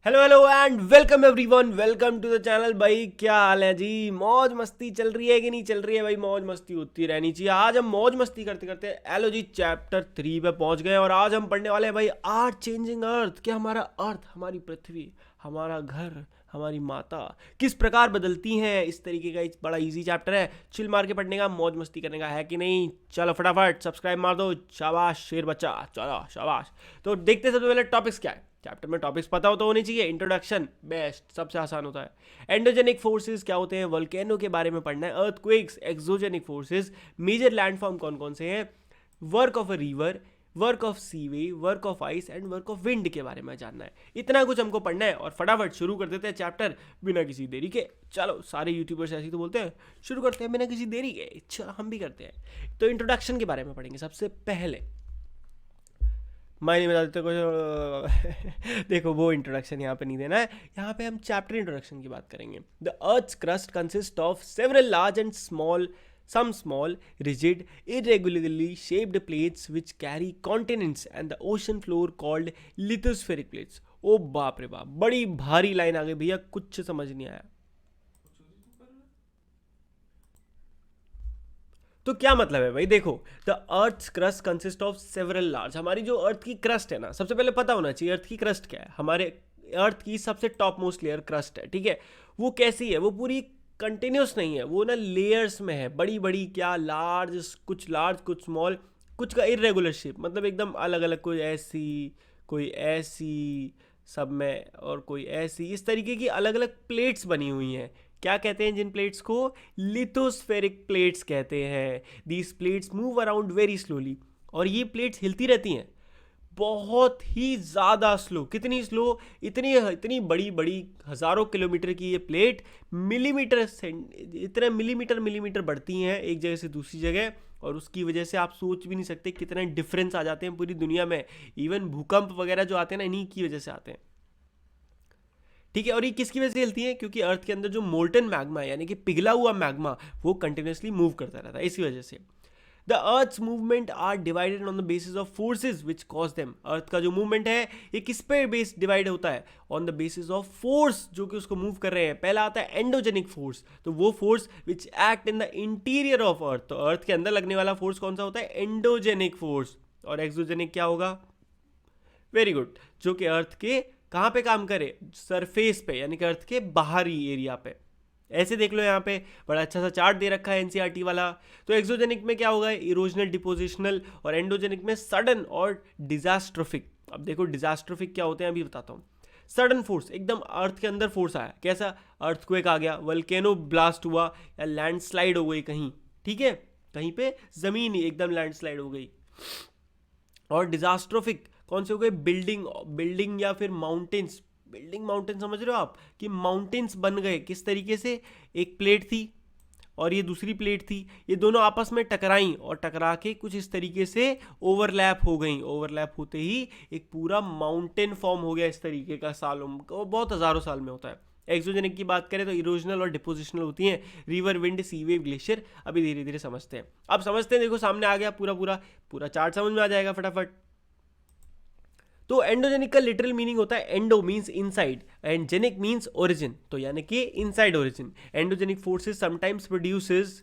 Hello hello and welcome everyone, welcome to the channel. भाई क्या हाल है जी? मौज मस्ती चल रही है कि नहीं चल रही है? भाई मौज मस्ती होती रहनी चाहिए। आज हम मौज मस्ती करते करते एलो जी चैप्टर 3 पे पहुंच गए और आज हम पढ़ने वाले हैं भाई आर चेंजिंग अर्थ। क्या हमारा अर्थ, हमारी पृथ्वी, हमारा घर, हमारी माता किस प्रकार बदलती हैं, इस तरीके का एक बड़ा इजी चैप्टर है। चिल मार के पढ़ने का, मौज मस्ती करने का है कि नहीं? चलो फटाफट सब्सक्राइब मार दो। शाबाश शेर बच्चा, चलो शाबाश। तो देखते सबसे पहले टॉपिक्स क्या है। चैप्टर में टॉपिक्स पता हो तो होनी चाहिए। इंट्रोडक्शन बेस्ट, सबसे आसान होता है। एंडोजेनिक फोर्सेस क्या होते हैं, वोल्केनो के बारे में पढ़ना है। Earthquakes, exogenic forces, major landform कौन कौन से हैं, work of a river, work of sea waves, work of ice and work of wind के बारे में जानना है। इतना कुछ हमको पढ़ना है और फटाफट शुरू कर देते हैं चैप्टर बिना किसी देरी के। चलो, सारे यूट्यूबर्स ऐसे ही तो बोलते हैं, शुरू करते हैं बिना किसी देरी के। चलो हम भी करते हैं। तो इंट्रोडक्शन के बारे में पढ़ेंगे सबसे पहले। मैं नहीं बता देते कुछ देखो, वो इंट्रोडक्शन यहाँ पे नहीं देना है। यहाँ पे हम चैप्टर इंट्रोडक्शन की बात करेंगे। The earth's crust consist of several large and small, some small, rigid, irregularly shaped plates which carry continents and the ocean floor called lithospheric plates। ओ बाप रे बाप, बड़ी भारी लाइन आ गई भैया, कुछ समझ नहीं आया। तो क्या मतलब है भाई? देखो, the earth crust consist of several large. हमारी जो अर्थ की क्रस्ट है ना, सबसे पहले पता होना चाहिए अर्थ की क्रस्ट क्या है। हमारे अर्थ की सबसे टॉप मोस्ट लेयर क्रस्ट है, ठीक है। वो कैसी है? वो पूरी कंटिन्यूस नहीं है, वो ना लेयर्स में है, बड़ी बड़ी, क्या लार्ज कुछ स्मॉल, कुछ का इरेगुलर शेप, मतलब एकदम अलग अलग, कोई ऐसी सब में, और कोई ऐसी, इस तरीके की अलग अलग प्लेट्स बनी हुई हैं। क्या कहते हैं जिन प्लेट्स को? लिथोस्फेरिक प्लेट्स कहते हैं। These plates move around very slowly, और ये प्लेट्स हिलती रहती हैं बहुत ही ज़्यादा स्लो। कितनी स्लो? इतनी इतनी बड़ी बड़ी, हज़ारों किलोमीटर की ये प्लेट मिलीमीटर से, इतने मिलीमीटर मिलीमीटर बढ़ती हैं एक जगह से दूसरी जगह, और उसकी वजह से आप सोच भी नहीं सकते कितने डिफरेंस आ जाते हैं पूरी दुनिया में। इवन भूकंप वगैरह जो आते हैं ना, इन्हीं की वजह से आते हैं, ठीक है। और ये किसकी वजह से हिलती है? क्योंकि अर्थ के अंदर जो मोल्टन मैग्मा है, यानी कि पिघला हुआ मैग्मा, वो कंटिन्यूसली मूव करता रहता है, इसी वजह से। The earth's movement are divided on the basis of forces which cause them. Earth का जो मूवमेंट है ये किस पे बेस डिवाइड होता है? On the basis of force जो कि उसको मूव कर रहे हैं। पहला आता है एंडोजेनिक फोर्स, तो वो force which act in the interior of earth. तो अर्थ के अंदर लगने वाला फोर्स कौन सा होता है? Endogenic force. और एक्सोजेनिक क्या होगा? वेरी गुड, जो कि अर्थ के कहाँ पे काम करे? सरफेस पे, यानी कि अर्थ के बाहरी एरिया पे। ऐसे देख लो, यहाँ पे बड़ा अच्छा सा चार्ट दे रखा है एनसीईआरटी वाला। तो एक्सोजेनिक में क्या होगा? इरोजनल, डिपोजिशनल, और एंडोजेनिक में सडन और डिजास्ट्रोफिक। अब देखो डिजास्ट्रोफिक क्या होते हैं अभी बताता हूँ। सडन फोर्स, एकदम अर्थ के अंदर फोर्स आया, कैसा? अर्थक्वेक आ गया, वल्केनो ब्लास्ट हुआ, या लैंडस्लाइड हो गई कहीं, ठीक है, कहीं पे जमीन ही एकदम लैंडस्लाइड हो गई। और डिजास्ट्रोफिक कौन से हो गए? बिल्डिंग बिल्डिंग या फिर माउंटेन्स। बिल्डिंग माउंटेन समझ रहे हो आप, कि माउंटेन्स बन गए किस तरीके से? एक प्लेट थी और ये दूसरी प्लेट थी, ये दोनों आपस में टकराई और टकरा के कुछ इस तरीके से ओवरलैप हो गई। ओवरलैप होते ही एक पूरा माउंटेन फॉर्म हो गया इस तरीके का, सालों में, बहुत हज़ारों साल में होता है। एक्सोजेनिक की बात करें तो इरोजनल और डिपोजिशनल होती हैं, रिवर, विंड, सी वेव, ग्लेशियर। अभी धीरे धीरे समझते हैं। अब समझते हैं, देखो सामने आ गया पूरा पूरा पूरा चार्ट, समझ में आ जाएगा फटाफट। तो एंडोजेनिक का लिटरल मीनिंग होता है, endo means inside and genic means origin, तो यानी कि inside origin. Endogenic forces sometimes produces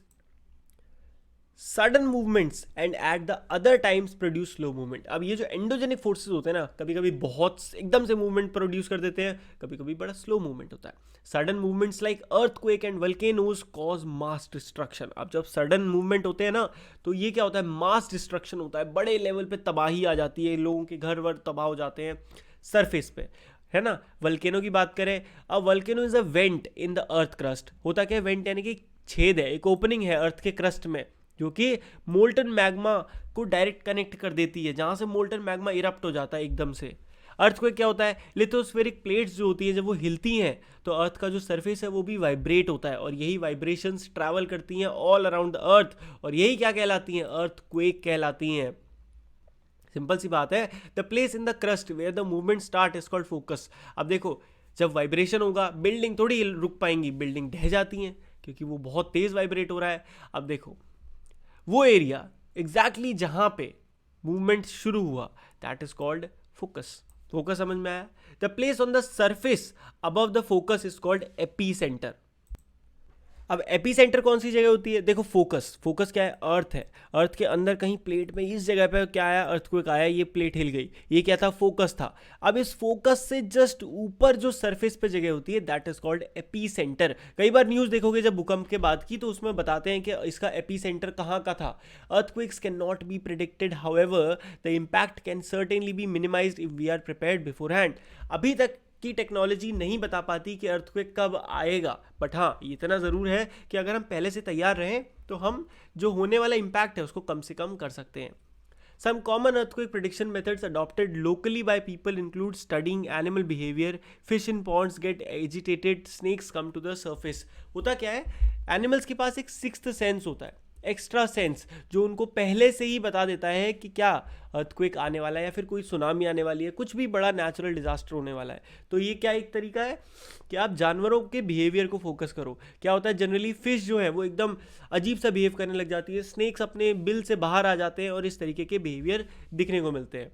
sudden movements and at the other times produce slow movement. अब ये जो एंडोजेनिक फोर्सेस होते हैं ना, कभी कभी बहुत एकदम से मूवमेंट प्रोड्यूस कर देते हैं, कभी कभी बड़ा स्लो मूवमेंट होता है। Sudden movements like earthquake and वल्केनोज cause mass destruction. अब जब सडन मूवमेंट होते हैं ना, तो ये क्या होता है? मास डिस्ट्रक्शन होता है, बड़े लेवल पे तबाही आ जाती है, लोगों के घर वर तबाह हो जाते हैं सरफेस पे, है ना। वल्केनो की बात करें, अब volcano is a went in the earth crust. होता क्या है? वेंट यानी कि छेद है, एक ओपनिंग है अर्थ के क्रस्ट में, जो कि मोल्टन मैग्मा को डायरेक्ट कनेक्ट कर देती है, जहां से मोल्टन मैग्मा इरप्ट हो जाता है एकदम से। अर्थक्वेक क्या होता है? लिथोस्फेरिक प्लेट्स जो होती हैं, जब वो हिलती हैं तो अर्थ का जो सरफेस है वो भी वाइब्रेट होता है, और यही वाइब्रेशंस ट्रैवल करती हैं ऑल अराउंड द अर्थ, और यही क्या कहलाती हैं? अर्थक्वेक कहलाती हैं। सिंपल सी बात है। The place in the crust where the movement start is called focus. अब देखो, जब वाइब्रेशन होगा, बिल्डिंग थोड़ी रुक पाएंगी, बिल्डिंग ढह जाती हैं क्योंकि वो बहुत तेज वाइब्रेट हो रहा है। अब देखो, वो एरिया एग्जैक्टली जहां पे मूवमेंट शुरू हुआ, that is called focus. Focus समझ में आया? The place on the surface above the focus is called AP centre. अब एपी सेंटर कौन सी जगह होती है? देखो फोकस, फोकस क्या है? अर्थ है। अर्थ के अंदर कहीं प्लेट में इस जगह पे क्या आया? अर्थक्वेक आया, ये प्लेट हिल गई, ये क्या था? फोकस था। अब इस फोकस से जस्ट ऊपर जो सरफेस पे जगह होती है that is called AP centre. कई बार न्यूज देखोगे जब भूकंप के बाद की, तो उसमें बताते हैं कि इसका एपी सेंटर कहाँ का था। Earthquakes can not be predicted, however the impact can certainly be minimised if we are prepared beforehand. अभी तक की टेक्नोलॉजी नहीं बता पाती कि अर्थक्वेक कब आएगा, बट हाँ इतना ज़रूर है कि अगर हम पहले से तैयार रहें तो हम जो होने वाला इम्पैक्ट है उसको कम से कम कर सकते हैं। Some common earthquake prediction methods adopted locally by people include studying animal behavior, fish in ponds get agitated, snakes come to the surface। होता क्या है? एनिमल्स के पास एक सिक्स्थ सेंस होता है, एक्स्ट्रा सेंस, जो उनको पहले से ही बता देता है कि क्या अर्थक्वेक आने वाला है या फिर कोई सुनामी आने वाली है, कुछ भी बड़ा नेचुरल डिजास्टर होने वाला है। तो ये क्या एक तरीका है कि आप जानवरों के बिहेवियर को फोकस करो। क्या होता है? जनरली फिश जो है वो एकदम अजीब सा बिहेव करने लग जाती है, स्नेक्स अपने बिल से बाहर आ जाते हैं और इस तरीके के बिहेवियर दिखने को मिलते हैं।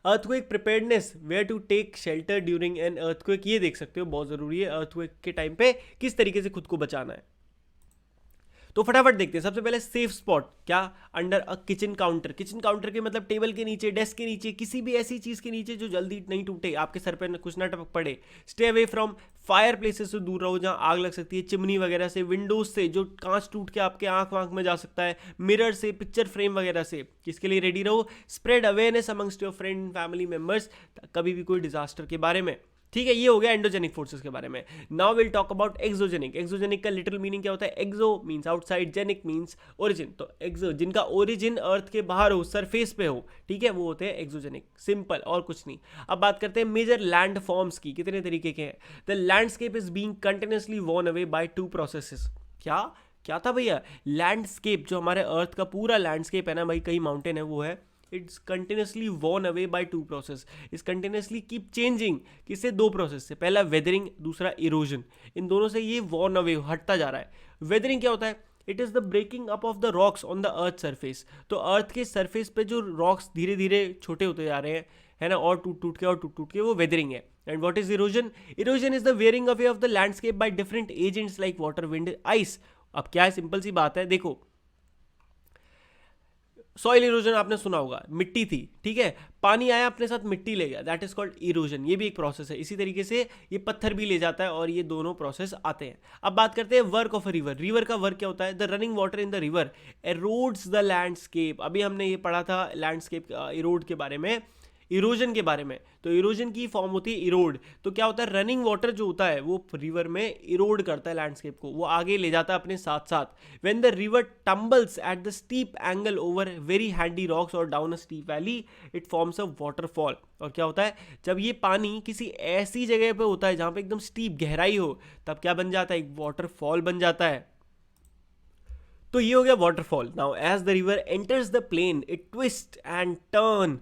Earthquake preparedness, where to take shelter during an earthquake, ये देख सकते हो, बहुत ज़रूरी है अर्थक्वेक के टाइम पे किस तरीके से खुद को बचाना है। तो फटाफट देखते हैं। सबसे पहले सेफ स्पॉट, क्या? Under a kitchen counter. Kitchen counter के मतलब टेबल के नीचे, डेस्क के नीचे, किसी भी ऐसी चीज के नीचे जो जल्दी नहीं टूटे, आपके सर पे कुछ ना टपक पड़े। Stay away from fire places से दूर रहो जहां आग लग सकती है, चिमनी वगैरह से, विंडोज से जो कांच टूट के आपके आंख वाँख में जा सकता है, मिरर से, पिक्चर फ्रेम वगैरह से, इसके लिए रेडी रहो। Spread awareness amongst your friend family members, कभी भी कोई डिजास्टर के बारे में। ठीक है, ये हो गया एंडोजेनिक फोर्सेस के बारे में। Now will talk about exogenic. Exogenic का लिटिल मीनिंग क्या होता है? Exo means outside, genic means origin. तो एक्सो जिनका ओरिजिन अर्थ के बाहर हो, सरफेस पे हो, ठीक है, वो होते हैं एक्सोजेनिक। सिंपल, और कुछ नहीं। अब बात करते हैं मेजर लैंड फॉर्म्स की। कितने तरीके के हैं? The landscape is being continuously worn away by two processes. क्या क्या था भैया? लैंडस्केप, जो हमारे अर्थ का पूरा लैंडस्केप है ना भाई, कई माउंटेन है, वो है it's continuously worn away by two process. इस कंटिन्यूसली कीप चेंजिंग, किससे? दो प्रोसेस से। पहला वेदरिंग, दूसरा इरोजन। इन दोनों से ये वॉर्न अवे हटता जा रहा है। वेदरिंग क्या होता है? It is the breaking up of the rocks on the earth surface. तो अर्थ के सरफेस पे जो रॉक्स धीरे धीरे छोटे होते जा रहे हैं, है ना, और टूट टूट के, वो वेदरिंग है। And what is erosion? Erosion is the wearing away of the landscape by different agents like water, wind, ice. अब क्या है? सिंपल सी बात है, देखो, सॉइल इरोजन आपने सुना होगा, मिट्टी थी, ठीक है, पानी आया अपने साथ मिट्टी ले गया, दैट इज कॉल्ड इरोजन। ये भी एक प्रोसेस है। इसी तरीके से ये पत्थर भी ले जाता है, और ये दोनों प्रोसेस आते हैं। अब बात करते हैं work of a river. River का वर्क क्या होता है? The running water in the river erodes the landscape. अभी हमने ये पढ़ा था लैंडस्केप इरोड के बारे में, इरोजन के बारे में। तो इरोजन की फॉर्म होती है इरोड। तो क्या होता है? रनिंग वाटर जो होता है वो रिवर में इरोड करता है लैंडस्केप को, वो आगे ले जाता है अपने साथ साथ। When the river tumbles at the steep angle over very handy rocks और down a steep valley, it forms a waterfall. और क्या होता है? जब ये पानी किसी ऐसी जगह पे होता है जहां पे एकदम स्टीप गहराई हो, तब क्या बन जाता है? एक वाटरफॉल बन जाता है। तो ये हो गया waterfall. Now as the river enters the plain, it twist and turn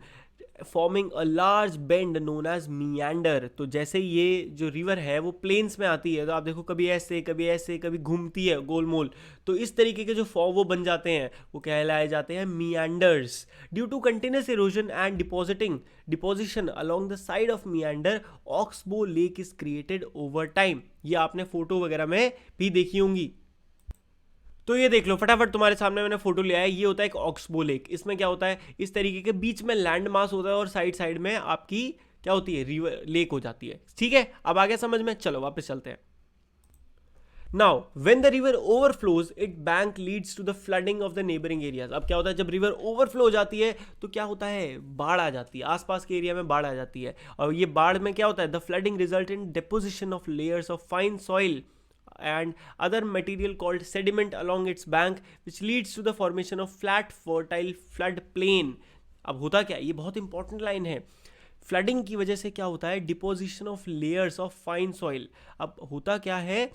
forming a large bend known as meander. तो जैसे ये जो रिवर है वो प्लेन्स में आती है, तो आप देखो कभी ऐसे कभी घूमती है गोलमोल, तो इस तरीके के जो फॉर्म वो बन जाते हैं, वो कहलाए जाते हैं meanders. Due to continuous erosion and deposition along the side of meander, oxbow lake is created over time. ये आपने फोटो वगैरह में भी देखी होंगी। तो ये देख लो फटाफट, तुम्हारे सामने मैंने फोटो लिया है। ये होता है एक ऑक्सबो लेक। इसमें क्या होता है? इस तरीके के बीच में लैंड मास होता है और साइड साइड में आपकी क्या होती है? रिवर, लेक हो जाती है। ठीक है, अब आ गया समझ में? चलो वापस चलते हैं। Now when the river overflows, it bank leads to the flooding of the neighbouring areas. अब क्या होता है? जब रिवर ओवरफ्लो हो जाती है तो क्या होता है? बाढ़ आ जाती है, आसपास के एरिया में बाढ़ आ जाती है। और ये बाढ़ में क्या होता है? The flooding result in deposition of layers of fine soil and other material called sediment along its bank, which leads to the formation of flat fertile flood plain। अब होता क्या? ये बहुत इंपॉर्टेंट लाइन है। फ्लडिंग की वजह से क्या होता है? Deposition of layers of fine soil. अब होता क्या है?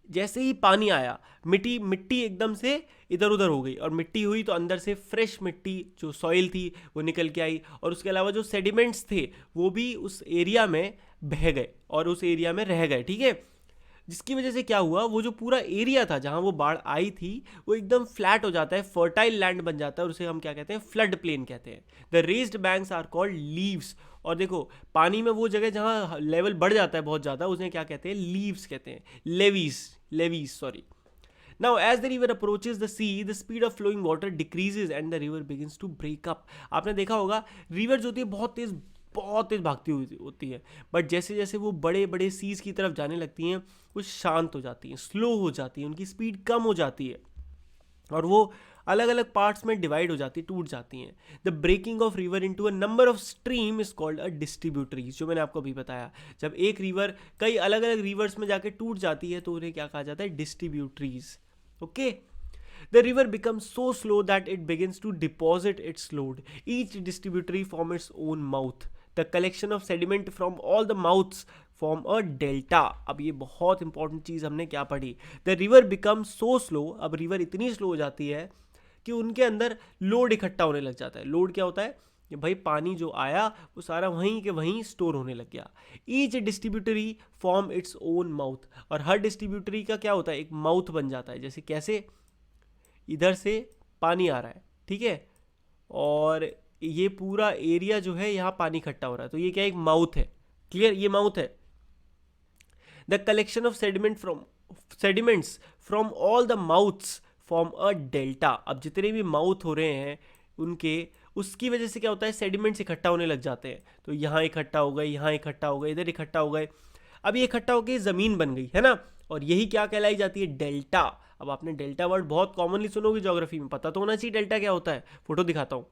जैसे ही पानी आया, मिट्टी एकदम से इधर उधर हो गई, और मिट्टी हुई तो अंदर से फ्रेश मिट्टी जो सॉइल थी वो निकल के आई, और उसके अलावा जो सेडिमेंट्स थे वो भी उस एरिया में बह गए और उस एरिया में रह गए। ठीक है, जिसकी वजह से क्या हुआ, वो जो पूरा एरिया था जहाँ वो बाढ़ आई थी वो एकदम फ्लैट हो जाता है, फर्टाइल लैंड बन जाता है और उसे हम क्या कहते हैं, फ्लड प्लेन कहते हैं। The raised banks are called levees. और देखो पानी में वो जगह जहाँ लेवल बढ़ जाता है बहुत ज़्यादा उसे क्या कहते हैं, लीव्स कहते हैं, levies, levies sorry. Now, as the river approaches the sea, the speed of flowing water decreases and the river begins to break up. आपने देखा होगा रिवर जो होती है बहुत तेज भागती हुई होती है, बट जैसे जैसे वो बड़े बड़े सीज की तरफ जाने लगती हैं वो शांत हो जाती हैं, स्लो हो जाती हैं, उनकी स्पीड कम हो जाती है और वो अलग अलग पार्ट्स में डिवाइड हो जाती है, टूट जाती हैं। The breaking of river into a number of stream is called a distributaries, जो मैंने आपको अभी बताया। जब एक रिवर कई अलग अलग रिवर्स में जाके टूट जाती है तो उन्हें क्या कहा जाता है, distributaries. Okay, the river becomes so slow that it begins to deposit its load. Each distributary forms its own mouth. The collection of sediment from all the mouths form a delta. अब ये बहुत important चीज़ हमने क्या पढ़ी, the river becomes so slow, अब river इतनी slow हो जाती है कि उनके अंदर लोड इकट्ठा होने लग जाता है। लोड क्या होता है कि भाई पानी जो आया वो सारा वहीं के वहीं स्टोर होने लग गया। Each distributary form its own mouth, और हर डिस्ट्रीब्यूटरी का क्या होता है, एक माउथ बन जाता है। जैसे कैसे, इधर से पानी आ रहा है, ठीक है, और ये पूरा एरिया जो है यहाँ पानी इकट्ठा हो रहा है, तो ये क्या, एक माउथ है। क्लियर, ये माउथ है। The collection of sediments from all the mouths form a delta. अब जितने भी माउथ हो रहे हैं उनके, उसकी वजह से क्या होता है, सेडिमेंट्स इकट्ठा होने लग जाते हैं। तो यहाँ इकट्ठा हो गए, यहाँ इकट्ठा हो गए, इधर इकट्ठा हो गए, अब ये इकट्ठा होकर ज़मीन बन गई है ना, और यही क्या कहलाई जाती है, डेल्टा। अब आपने डेल्टा वर्ड बहुत कॉमनली सुनोगे ज्योग्राफी में, पता तो होना चाहिए डेल्टा क्या होता है। फोटो दिखाता हूँ।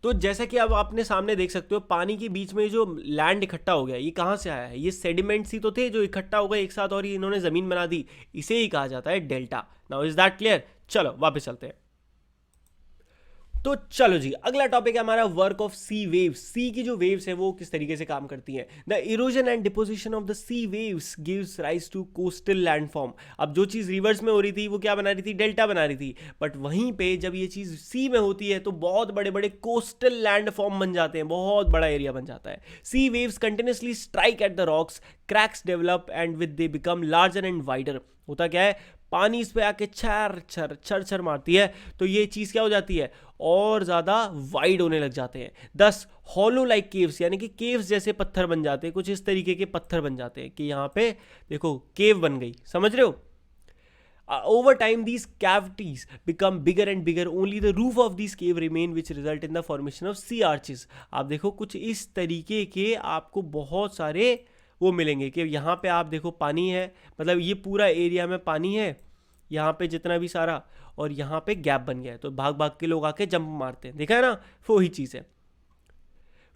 तो जैसा कि अब आपने सामने देख सकते हो, पानी के बीच में जो लैंड इकट्ठा हो गया, ये कहाँ से आया है, ये सेडिमेंट्स ही तो थे जो इकट्ठा हो गए एक साथ और ये इन्होंने ज़मीन बना दी, इसे ही कहा जाता है delta. Now is that clear? चलो वापस चलते हैं। तो चलो जी, अगला टॉपिक है हमारा वर्क ऑफ सी वेव्स। सी की जो वेव्स है वो किस तरीके से काम करती हैं। The erosion and deposition of the sea waves gives rise to coastal landform. अब जो चीज़ रिवर्स में हो रही थी वो क्या बना रही थी, डेल्टा बना रही थी, बट वहीं पे जब ये चीज़ सी में होती है तो बहुत बड़े बड़े कोस्टल लैंडफॉर्म बन जाते हैं, बहुत बड़ा एरिया बन जाता है। Sea waves continuously strike at the rocks, cracks develop and with they become larger and wider. होता क्या है, पानी इस पे आके छर छर छर छर मारती है तो ये चीज़ क्या हो जाती है, और ज़्यादा वाइड होने लग जाते हैं। दस हॉलो लाइक केव्स, यानी कि केव्स जैसे पत्थर बन जाते हैं, कुछ इस तरीके के पत्थर बन जाते हैं कि यहाँ पे देखो केव बन गई, समझ रहे हो। Over time, these cavities become bigger and bigger. Only the roof of these cave remain, which result in the formation of sea arches. आप देखो कुछ इस तरीके के आपको बहुत सारे वो मिलेंगे कि यहाँ पे आप देखो पानी है, मतलब ये पूरा एरिया में पानी है, यहाँ पे जितना भी सारा, और यहाँ पे गैप बन गया है तो भाग भाग के लोग आके जंप मारते हैं, देखा है ना, वो ही चीज़ है।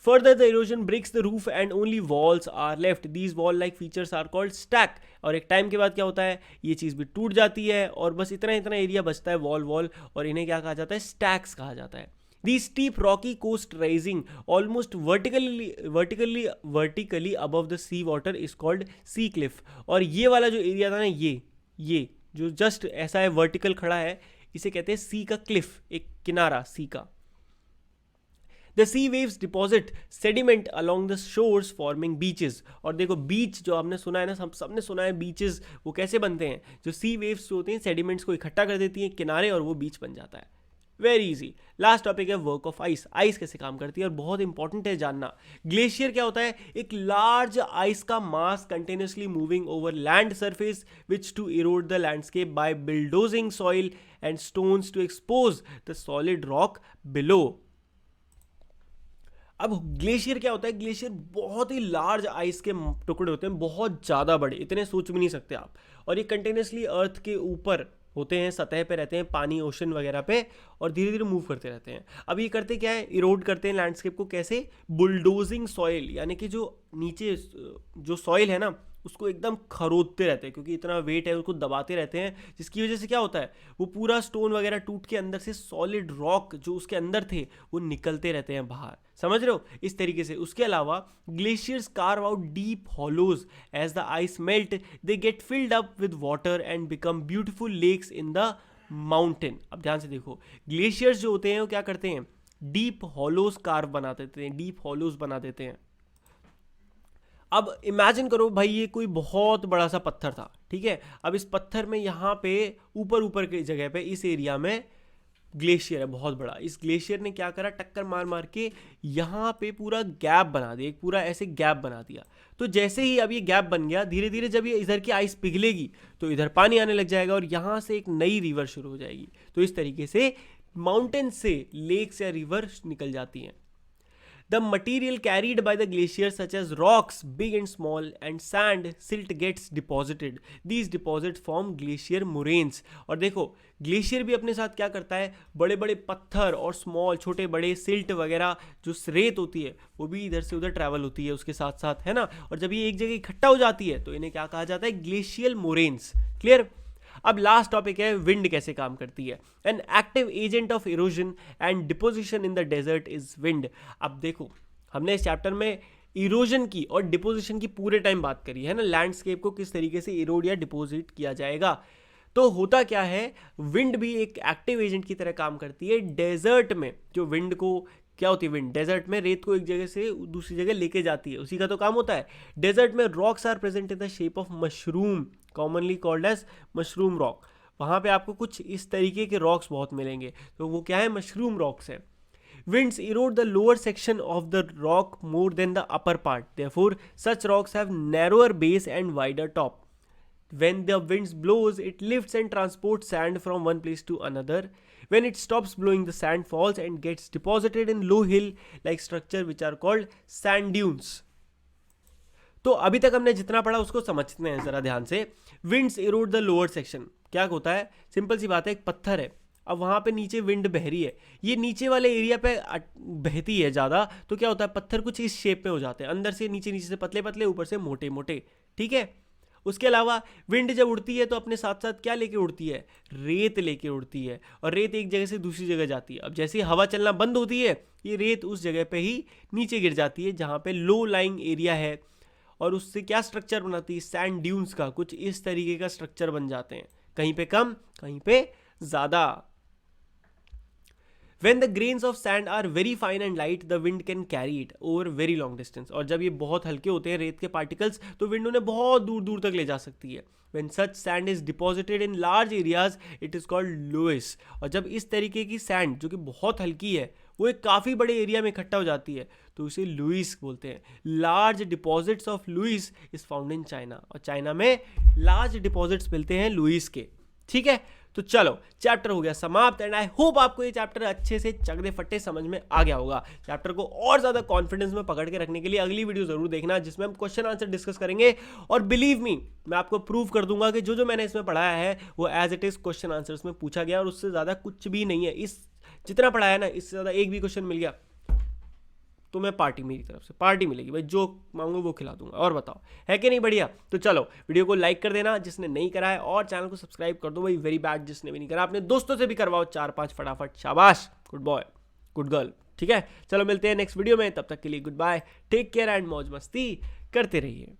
Further, the erosion breaks the roof and only walls are left. These wall-like features are called stack. और एक टाइम के बाद क्या होता है, ये चीज़ भी टूट जाती है और बस इतना इतना एरिया बचता है वॉल, और इन्हें क्या कहा जाता है, स्टैक्स कहा जाता है। These steep rocky coast rising almost vertically above the sea water is called sea cliff. और ये वाला जो एरिया था ना, ये जो जस्ट ऐसा है वर्टिकल खड़ा है, इसे कहते हैं सी का क्लिफ, एक किनारा सी का। The sea waves deposit sediment along the shores forming beaches. और देखो बीच जो आपने सुना है ना, सबने सुना है बीचेस वो कैसे बनते हैं, जो सी वेव्स जो होती हैं सेडिमेंट्स को इकट्ठा कर देती हैं किनारे और वो बीच बन जाता है। Very easy. लास्ट टॉपिक है वर्क ऑफ आइस। आइस कैसे काम करती है और बहुत इंपॉर्टेंट है जानना। ग्लेशियर क्या होता है, एक लार्ज आइस का mass continuously moving over land surface which to erode the landscape by bulldozing soil and stones to expose the solid rock below. अब ग्लेशियर क्या होता है, ग्लेशियर बहुत ही लार्ज आइस के टुकड़े होते हैं, बहुत ज़्यादा बड़े, इतने सोच भी नहीं सकते आप, और ये कंटिन्यूसली अर्थ के ऊपर होते हैं, सतह पे रहते हैं, पानी ओशन वगैरह पे, और धीरे धीरे मूव करते रहते हैं। अब ये करते क्या है, इरोड करते हैं लैंडस्केप को, कैसे, बुलडोजिंग सॉइल, यानी कि जो नीचे जो सॉइल है ना उसको एकदम खरोदते रहते हैं, क्योंकि इतना वेट है उसको दबाते रहते हैं, जिसकी वजह से क्या होता है, वो पूरा स्टोन वगैरह टूट के अंदर से सॉलिड रॉक जो उसके अंदर थे वो निकलते रहते हैं बाहर, समझ रहे हो, इस तरीके से। उसके अलावा glaciers carve out deep hollows as the ice melt, they get filled up with water and become beautiful lakes in the mountain. अब ध्यान से देखो, ग्लेशियर्स जो होते हैं वो क्या करते हैं, डीप हॉलोज कार्व बना देते हैं, डीप हॉलोज बना देते हैं। अब इमेजिन करो भाई ये कोई बहुत बड़ा सा पत्थर था, ठीक है। अब इस पत्थर में यहाँ पे ऊपर ऊपर की जगह पे इस एरिया में ग्लेशियर है बहुत बड़ा। इस ग्लेशियर ने क्या करा, टक्कर मार मार के यहाँ पे पूरा गैप बना दिया, एक पूरा ऐसे गैप बना दिया। तो जैसे ही अब ये गैप बन गया, धीरे धीरे जब ये इधर की आइस पिघलेगी तो इधर पानी आने लग जाएगा और यहाँ से एक नई रिवर शुरू हो जाएगी। तो इस तरीके से माउंटेन से लेक्स या रिवर निकल जाती हैं। The material carried by the glaciers such as rocks, big and small, and sand, silt gets deposited. These deposits form glacier moraines. और देखो ग्लेशियर भी अपने साथ क्या करता है, बड़े बड़े पत्थर और स्मॉल छोटे बड़े सिल्ट वगैरह जो रेत होती है वो भी इधर से उधर ट्रैवल होती है उसके साथ साथ, है ना। और जब ये एक जगह इकट्ठा हो जाती है तो इन्हें क्या कहा जाता है, ग्लेशियल मोरेन्स। क्लियर। अब लास्ट टॉपिक है विंड कैसे काम करती है। An active agent of erosion and deposition in the desert is wind. अब देखो हमने इस चैप्टर में इरोजन की और डिपोजिशन की पूरे टाइम बात करी है ना, लैंडस्केप को किस तरीके से इरोड या डिपोजिट किया जाएगा। तो होता क्या है, विंड भी एक एक्टिव एजेंट की तरह काम करती है। डेजर्ट में जो विंड को क्या होती है, विंड डेजर्ट में रेत को एक जगह से दूसरी जगह लेके जाती है, उसी का तो काम होता है। डेजर्ट में rocks are present in the shape of mushroom, commonly called as mushroom rock. वहाँ पे आपको कुछ इस तरीके के रॉक्स बहुत मिलेंगे, तो वो क्या है, मशरूम रॉक्स है। Winds erode the lower section of the rock more than the upper part. Therefore, such rocks have narrower base and wider top. When the winds blows, it lifts and transports sand from one place to another. When it stops blowing, the sand falls and gets deposited in low hill-like structure which are called sand dunes. तो अभी तक हमने जितना पढ़ा उसको समझते हैं जरा ध्यान से। Winds Erode the lower section, क्या होता है, सिंपल सी बात है, एक पत्थर है, अब वहाँ पे नीचे विंड बह रही है, ये नीचे वाले एरिया पे बहती है ज़्यादा, तो क्या होता है, पत्थर कुछ इस शेप में हो जाते हैं, अंदर से नीचे, नीचे से पतले पतले, ऊपर से मोटे मोटे, ठीक है। उसके अलावा विंड जब उड़ती है तो अपने साथ साथ क्या लेके उड़ती है, रेत लेके उड़ती है, और रेत एक जगह से दूसरी जगह जाती है। अब जैसे ही हवा चलना बंद होती है, ये रेत उस जगह पे ही नीचे गिर जाती है जहाँ पे लो लाइंग एरिया है, और उससे क्या स्ट्रक्चर बनाती है, सैंड ड्यून्स का कुछ इस तरीके का स्ट्रक्चर बन जाते हैं, कहीं पे कम कहीं पे ज़्यादा। When the grains of sand are very fine and light, the wind can carry it over very long distance. और जब ये बहुत हल्के होते हैं रेत के पार्टिकल्स, तो विंड उन्हें बहुत दूर दूर तक ले जा सकती है। When such sand is deposited in large areas, it is called Lewis. और जब इस तरीके की सैंड जो कि बहुत हल्की है वो एक काफ़ी बड़े एरिया में इकट्ठा हो जाती है तो उसे लुइस बोलते हैं। Large deposits of loess is found in China, और चाइना में लार्ज डिपॉजिट्स मिलते हैं लुइस के, ठीक है। तो चलो चैप्टर हो गया समाप्त, एंड आई होप आपको ये चैप्टर अच्छे से चकदे फट्टे समझ में आ गया होगा। चैप्टर को और ज़्यादा कॉन्फिडेंस में पकड़ के रखने के लिए अगली वीडियो जरूर देखना जिसमें हम क्वेश्चन आंसर डिस्कस करेंगे, और बिलीव मी मैं आपको प्रूव कर दूंगा कि जो जो मैंने इसमें पढ़ाया है वो as it is question answers में पूछा गया, और उससे ज़्यादा कुछ भी नहीं है। इस जितना पढ़ाया ना, इससे ज़्यादा एक भी क्वेश्चन मिल गया तो मैं पार्टी, मेरी तरफ से पार्टी मिलेगी भाई, जो मांगो वो खिला दूंगा। और बताओ है कि नहीं बढ़िया। तो चलो वीडियो को लाइक कर देना जिसने नहीं करा है, और चैनल को सब्सक्राइब कर दो भाई, वेरी बैड जिसने भी नहीं करा। अपने दोस्तों से भी करवाओ 4-5 फटाफट, शाबाश, गुड बॉय गुड गर्ल, ठीक है। चलो मिलते हैं नेक्स्ट वीडियो में, तब तक के लिए good bye, take care and मौज मस्ती करते रहिए।